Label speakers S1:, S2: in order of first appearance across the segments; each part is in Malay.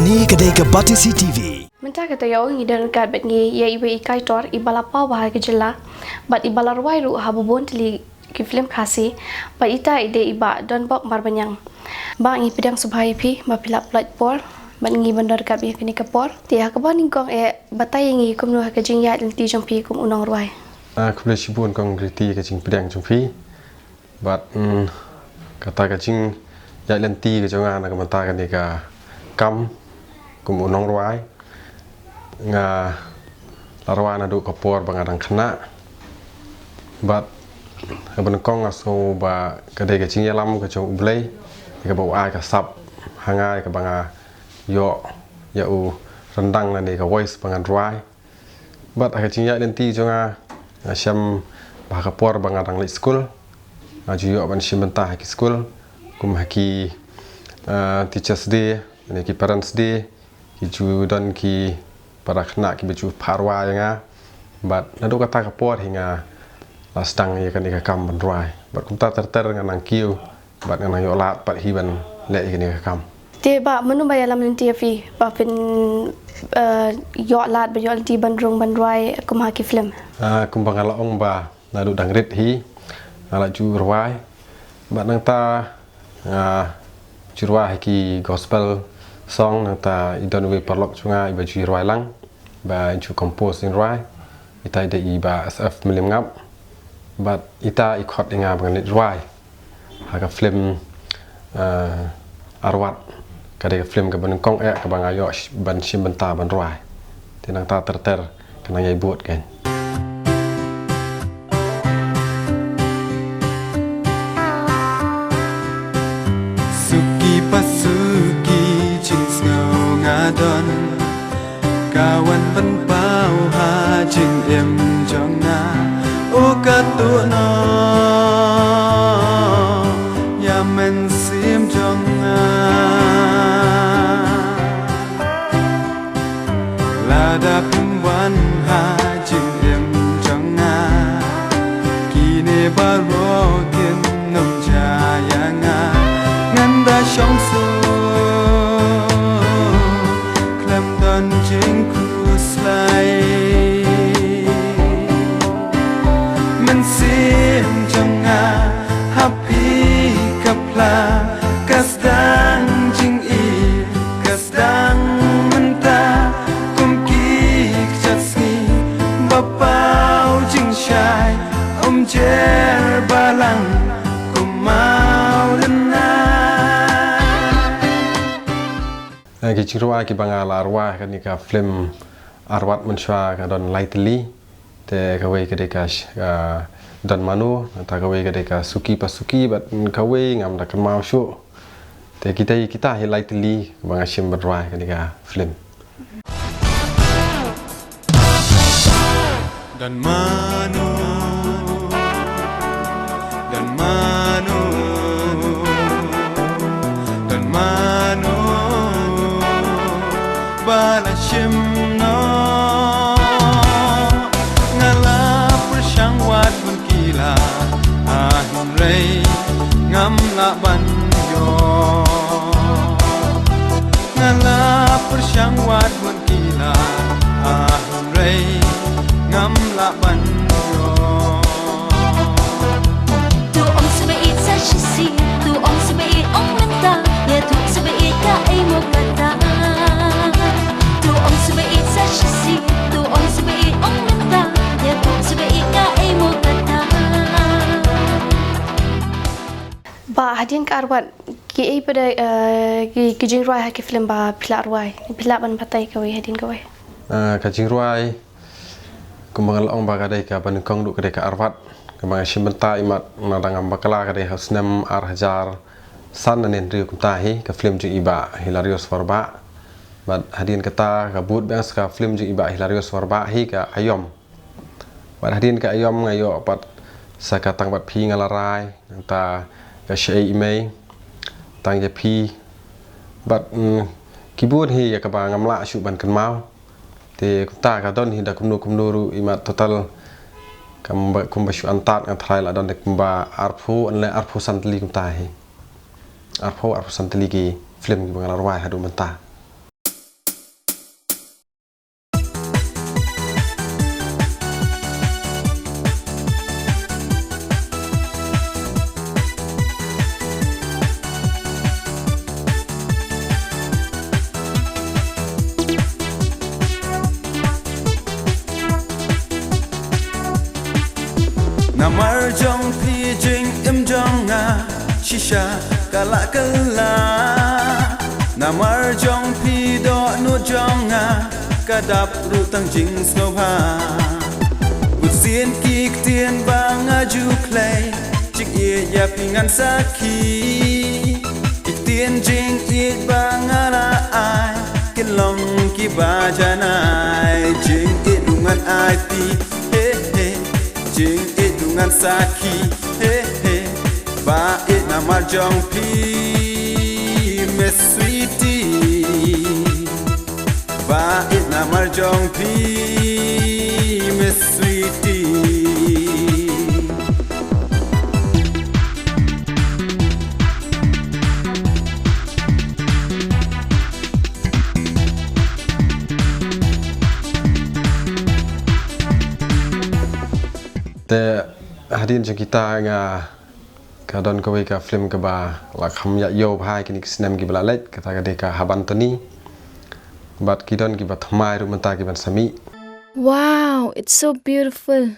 S1: Ni kedai ke Batisi TV.
S2: Mentah kata ya orang idan kat bet ngi ya ibe ikai tor ibala pa bahar ke jela bat ibala ruai ru habubon teli ki film khasi bat ita ide iba don bok marbanyang ba ngi pedang subhai phi ba pilap plat por bat ngi bandar kat bi kini kapor ti ha ka ba ning kong batai ngi kum nu ha ka jing ya ti jong phi kum unong ruai
S3: kumle shibun kong riti ka jing pedang jong phi bat kata ka jing ya lenti ka jonga na ka mata ka ni ka kam kum unong ruai nga larwana du kapor bangadang khna bat ban kong aso ba kadai ka chinyalam ka chong ublei ka ba ai ka sap hangai ka banga yo ya u rendang na ni ka voice bangan ruai bat ka chinya lenti jonga syam ba kapor bangadang le school aju yo ban shimenta ki school kum haki teachers day ni ki parents day ki ju don ki para khna ki beju parwa nga bat nadu kata kapor hinga lastang ya kan ka kam bandrai bat kumta terter nganang kiu bat nganang yo lat pat hiban le ni ka kam
S2: te ba menu ba yalam lenti fi ba pin yo lat ba yo lenti bandrung bandrai kum ha ki film
S3: kum bangala ong ba nadu dangrit hi ala ju ruai bat nang ta jurwa ki gospel song nang ta idon we parlok chunga iba ju ruai lang ba ju compose in ruai ita ide iba sf milim ngap bat ita ikot inga banganit ruai ha ka film arwat kade film ka ban kong ka banga yo ban sim benta ban ruai tinang ta terter kana yai buat kan
S4: suki pasuki jing ngau ngadon kawan ban pau ha jing em jong na o ka tu no ya men sim jong na la da pum wan ha jing em jong na ki ne ba ro kin nom ja ya nga ngan da shong su klem don jing ku slai men sim jong nga happy kapla kasdang jing i kasdang menta kum ki chatsni bapau jing shai jer balang kum mau dena
S3: ki chirwa ki bangala arwa kan ni ka film arwat menshwa ka don lightly te ka we ka de ka dan manu ta ka we ka de ka suki pasuki bat ka we ngam da kan mau shu te kita hi lightly banga shim barwa ka ni ka film
S4: dan manu dan manu dan manu bala shim no ngala persyang wat mun kila ahim rei ngam la ban yo ngala persyang wat mun kila ahim rei ngam la ban yo
S5: tu om sebaik sashisi tu om sebaik om lenta ya tu sebaik ka ai mo kata tu om sebaik sashisi tu om sebaik om lenta ya tu sebaik ka ai mo kata
S2: ba hadin ka arwat ki ai pada ki jing ruai ha ki film ba pila ruai pila ban patai ka we hadin ka we
S3: ka jing ruai kumbangal ong ba kadai ka ban kong du kadai ka arwat kemang shimenta imat nadang bakala kadai hasnam arhajar san nen ri kumta hi ka film ju iba hilarious warba bat hadin kata ka but bang ka film ju iba hilarious warba hi ka ayom bat hadin ka ayom ngayo pat saka tang bat phi ngalarai ta ka shei imei tang je phi bat kibut hi ya ka ba ngamla shu ban kan mau te ta ka don hi da kumnu ru imat total kumba shu antat nga thlai la don de kumba arphu anle arphu santli kumta hi arphu santli ki film ki bangala rwai hadu menta
S4: jong pi jing im jong nga shisha kala kala namar jong pi do nu jong nga kadap ru tang jing snow ha bút xiên kik tiền bang aju clay chik ye ya pingan saki kik tiền jing it bang ala ai kilong ki ba janai jing it dungan ai ti he he jing it dungan saki he he ba it namar jong pi me sweetie ba it namar jong pi me sweetie
S3: แต่hadirin jeng kita nga kadon kawai ka film ka ba la kham ya yo bhai kinik sinem ki bala let kata ka de ka haban tani bat kidon ki ba thamai ru manta ki ban sami.
S6: Wow, it's so beautiful.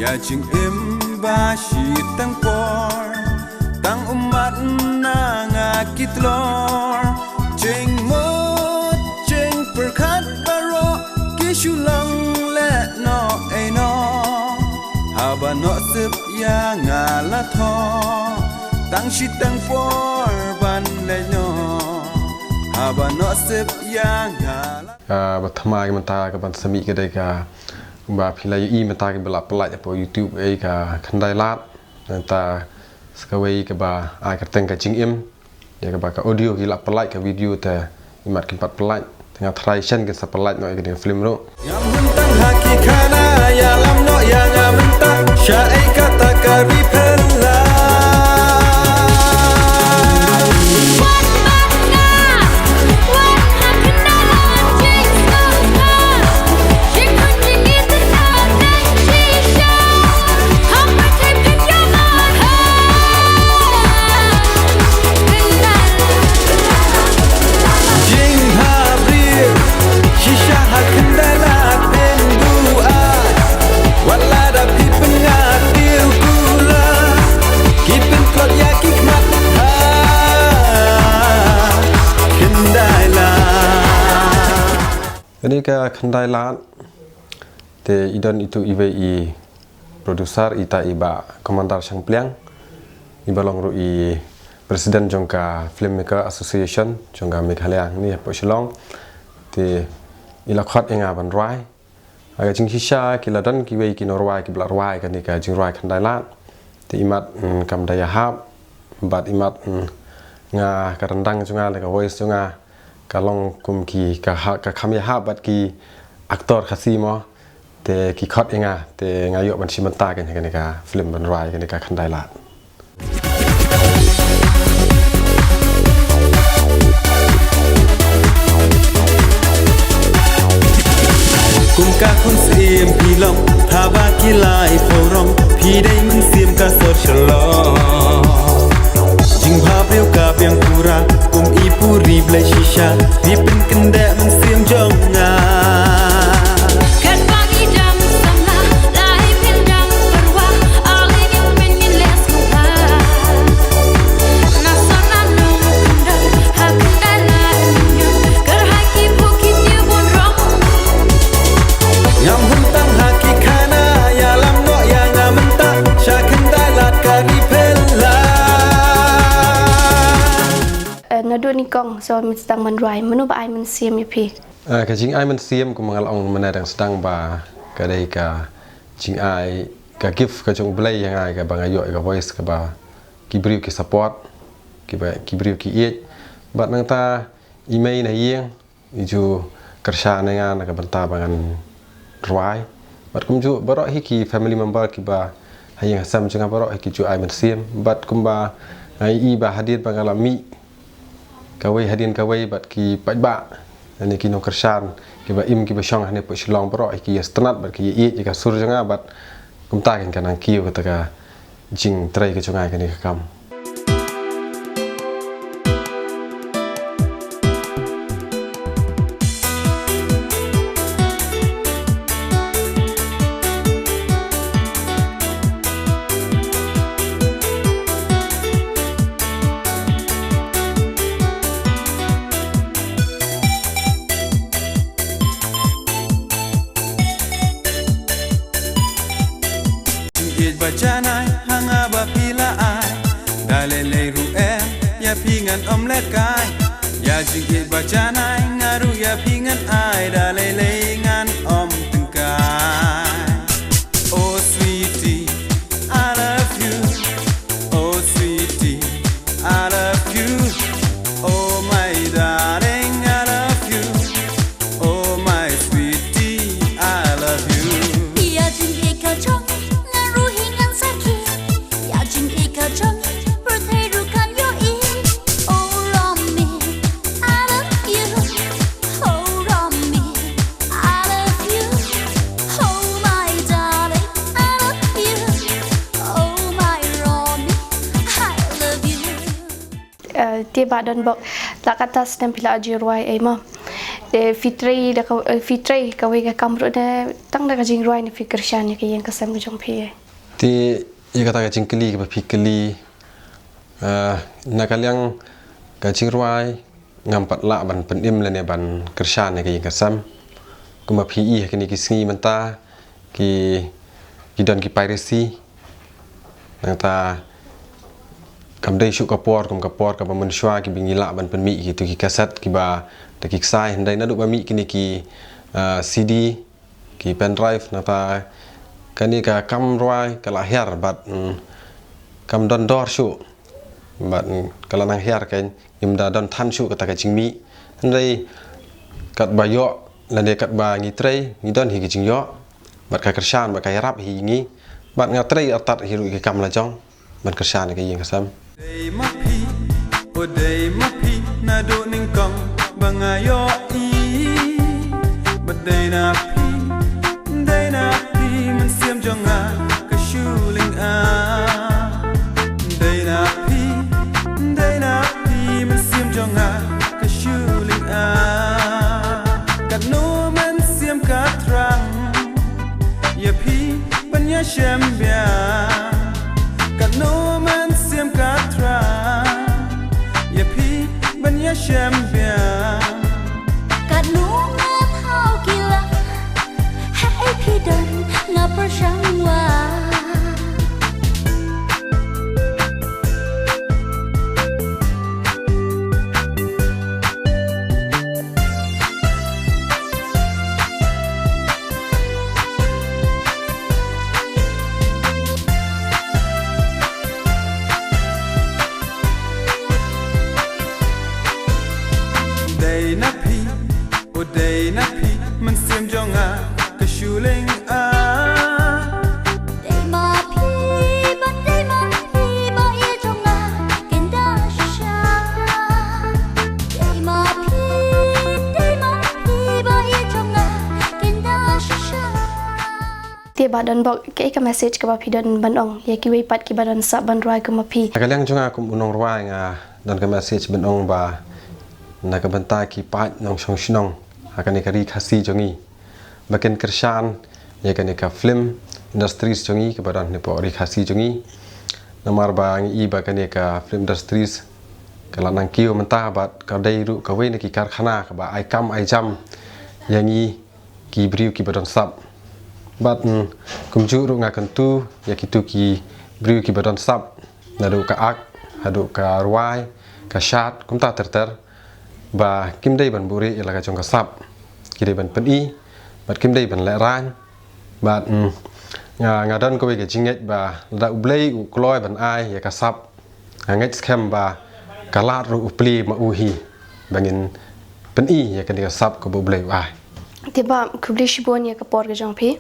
S4: Ya jing im ba shi tang por tang umat na nga kitlor jing mot jing perkat baro kishulang le no e no haba no sip ya nga la tho tang shi tang por ban le no haba no sip ya nga la
S3: bat thamai manta ka ban sami ka de ka ba philai i mata ke bela pelai po YouTube ai ka khandai lat ta skawai ke ba ai ka teng ka jing im ya ka ba ka audio ki la pelai ka video ta imat ki pat pelai tengah tradition ke sa pelai no ke film ro
S4: ya mentang haki kana ya lam no ya nga mentang syai kata kari pella
S3: Ini ka khandai lat te idon itu IWI producer ita iba komandar Sangpliang iba long ru I presiden jongka filmmaker association jongka Meghalaya ni po Shillong te ila khat enga ban rai aga jing hisha kiladon kiwei kinorwai kibla rai kan ka jing rai khandai lat te imat kam daya hab bat imat nga karandang junga le ka voice junga kalong kum ki ka khamya ha bat ki aktor khasimo te ki khot enga te ngayo ban simanta kan ka film ban rai kan ka khandai lat
S4: kum ka khun sim pi long tha ba ki lai forum pi dai mun sim ka social jing bha priu ka piang pura kum I puri blai shisha pi pen kende mun sim jong nga
S5: Kat pagi jam setengah, lahir pindang berwah, alih yang
S2: so mình sedang menruai menu ba ai men siam ya pi
S3: cái chính ai mình xem cũng mang ông mình đang sedang bà cái đây cả chính ai cái gift cái trong play yang ai cái bang ayo cái voice cái bà cái brief cái support cái brief cái ít bạn nang ta email này yên itu kerja dengan cái banta bangan ruai bạn cũng chú bảo hi cái family member cái bà hay yang sam jangan bảo hi cái chú ai mình xem bạn cũng bà ai bà hadir bangan lami kawai hadir kawai bat ki pajba ani ki no kersan ki ba im ki ba shong hane po shilong pro ki stanat bat ki i ka sur janga bat kum ta kan kan kiu ka ka jing trai ka chungai ka ni ka kam
S4: Bacanai hanga ba pila ai dalele ru ya pingan omlet kai ya jingit bacanai ngaru ya pingan ai dalele ngan om tengkai oh sweetie I love you oh sweetie I love you oh my darling I love you oh my sweetie I love you
S5: ya jingit ka chong
S2: dia ba don bok la kata sedang pila aji ruai ai ma fitri da fitri kawai ka kamru da tang da jing ruai ni fikir shan ni ke yang kasam jong phi
S3: ti i kata ka jingkeli ka fikeli na kalyang ka jing ruai ngampat la ban penim le ne ban kersan ni ke yang kasam kuma phi i ke ni ki sngi menta ki don ki piracy nang ta cầm đây chụp kapor cầm mình xoa cái bình lạ bẩn bẩn mị thì từ cái cassette cái bà từ cái sai đây nó được bà mị cái này cái CD cái pen drive nó ta cái này cái cam roi cái là hair bật cam don door chụp bật cái là năng hair cái nhưng đã don than chụp cái chính mị đây cắt bà yọ là để cắt bà nghỉ tray nghỉ don thì cái chính yọ bật cái kersan bật cái rap thì nghỉ bật ngắt tray ở tạt thì cái cam là trong bật kersan cái gì cái sam
S4: Day mapi, oh day mapi, na do ning kong bangayo i. But day napi, man siam jonga kashuling a. Day napi, man siam jonga kashuling a. Kat no man siam katrang, ya pi banya shambia. Kat no man siam katra ya pi banya shambia
S5: kat nu ngap hau kila hai pi dan ngapar shangwa
S4: day napi man sim jonga kashuling a
S5: day ma pi ba ye jonga kenda sha day ma pi ba ye jonga kenda sha
S2: dia ba don bok ke ka message ka ba pi don ban ong ye ki wei pat ki ba don sa ban ruai ka ma pi
S3: kalyang junga kum unong ruai nga don ka message ban ong ba na ka banta ki pat nong shong shnong akan ikari khasi jongi baken kersan ya kan ka film industries jongi ke badan ne pori khasi jongi namar bang i bakan ka film industries kala nang kiu menta bat ka dai ru ka we ne ki karkhana ka ba ai kam ai jam yangi ki briu ki badan sab bat kum ju ru nga kan tu ya ki tu ki briu ki badan sab na ru ka ak hadu ka ruai ka shat kum ta ter và kim đây bản bù rị là cái trong cả sập kia đây bản phân y bật kim đây bản lẹ ran và ngà đơn có về cái chính nhật và đã ublei u cloi bản ai ya cả sập ngách scam và cả lát rồi upli mà uhi bằng in phân y ya cái này sập của ublei ai
S2: tiba kubli shibon ya kapor ke jong phi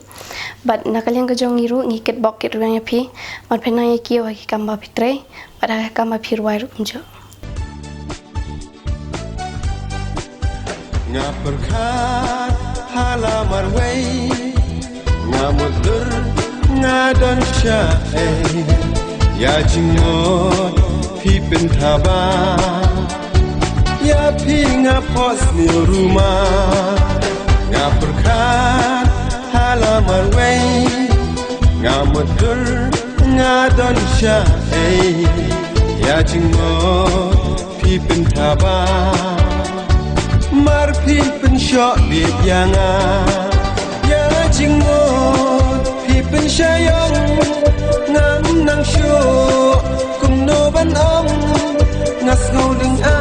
S2: but nakaliang ke jong ngiru ngi ket bok ket ruang ya phi man phena ya kiyo ha kamba pitre pada kamba phir wai ru kumjo
S4: nga perkhat halamar wei nga mudur nga don sha ya jingot phi pen thaba ya phi nga pos ni rumah nga perkhat halamar wei nga mudur nga don sha ya jingot phi pen thaba mar phi pen sho biet yanga ya jingot phi pen shayong ngam nang sho kum no ban ong ngas ngau ding a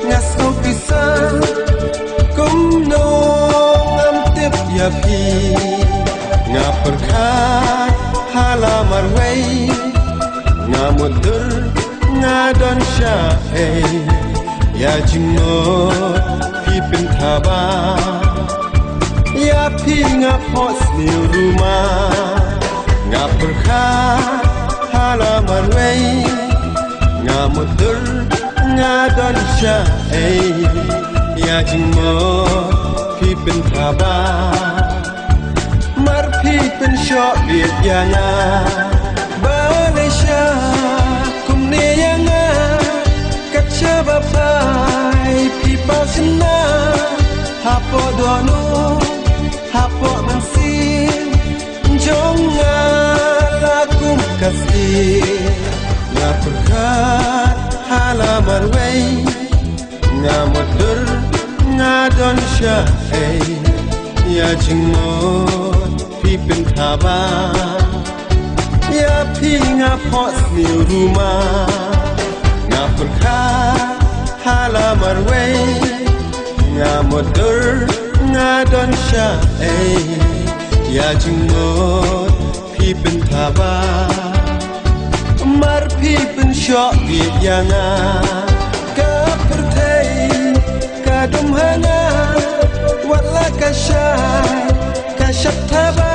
S4: ngas ngau pisa kum no ngam tip ya phi nga perkhat halamar wei nga mudur nga don sha ya jingot phi pen thaba ya phi nga pos ni rumah nga perkhat halamar wei nga mudur nga don sha ya jingot phi pen thaba mar phi pen sho biet yanga Malaysia kum ne yanga kachaba pai pipa sina hapo dono hapo mansin jonga lakum kasih nga perkhat halamar wei nga mudur nga don sha ya jingot phi pen thaba ya phi nga pos ni rumah nga perkhat halamar wei nga mudur nga don sha ya jingot phi pen thaba mar phi pen sho biet yanga ka perthei ka dum hanga wala ka sha ka shat thaba